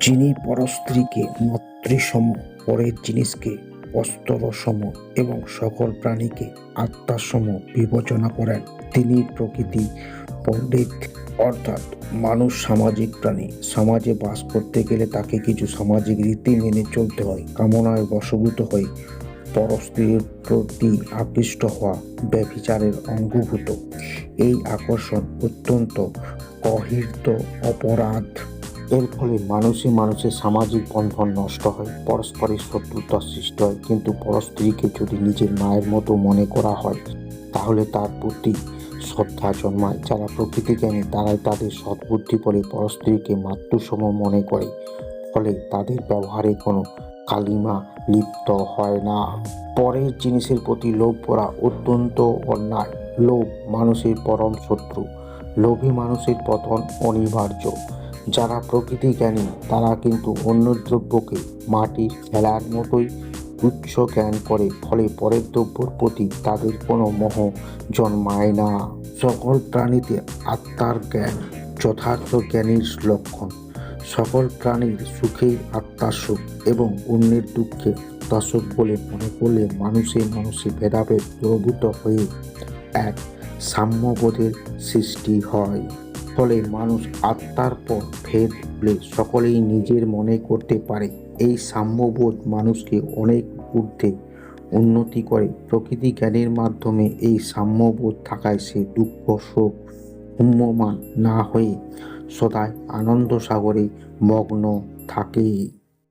যিনি পরস্ত্রীকে মাতৃসম, পরের জিনিসকে অস্তরসম এবং সকল প্রাণীকে আত্মাসম বিবেচনা করেন, তিনি প্রকৃতি পণ্ডিত। অর্থাৎ মানুষ সামাজিক প্রাণী। সমাজে বাস করতে গেলে তাকে কিছু সামাজিক রীতি মেনে চলতে হয়। কামনায় বশীভূত হয়ে পরস্ত্রীর প্রতি আকৃষ্ট হওয়া ব্যভিচারের অঙ্গভূত। এই আকর্ষণ অত্যন্ত গর্হিত অপরাধ। এর ফলে মানুষের সামাজিক বন্ধন নষ্ট হয়, পরস্পরের শত্রুতার সৃষ্টি হয়। কিন্তু পরস্ত্রীকে যদি নিজের মায়ের মতো মনে করা হয়, তাহলে তার প্রতি শ্রদ্ধা জন্মায়। যারা প্রকৃতিজ্ঞানী তারাই তাদের সদ্বুদ্ধি বলে পরস্ত্রীকে মাতৃসম মনে করে, ফলে তাদের ব্যবহারে কোনো কালিমা লিপ্ত হয় না। পরের জিনিসের প্রতি লোভ করা অত্যন্ত অন্যায়। লোভ মানুষের পরম শত্রু। লোভী মানুষের পতন অনিবার্য। যারা প্রকৃতি জ্ঞানী তারা কিন্তু অন্য দ্রব্যকে মাটির খেলার মতোই তুচ্ছ জ্ঞান করে, ফলে পরের দ্রব্যর প্রতি তাদের কোনো মোহ জন্মায় না। সকল প্রাণীতে আত্মার জ্ঞান যথার্থ জ্ঞানীর লক্ষণ। সকল প্রাণীর সুখেই আত্মার সুখ এবং অন্যের দুঃখে আত্মাসুখ বলে মনে করলে মানুষে ভেদাভেদ দূরীভূত হয়ে এক সাম্যবোধের সৃষ্টি হয়। ফলে মানুষ আত্মার পর ভেদ ভুলে সকলেই নিজের মনে করতে পারে। এই সাম্যবোধ মানুষকে অনেক ঊর্ধ্বে উন্নতি করে। প্রকৃতি জ্ঞানের মাধ্যমে এই সাম্যবোধ থাকায় সে দুঃখ শোক হুম্যমান না হয়ে সদাই আনন্দ সাগরে মগ্ন থাকে।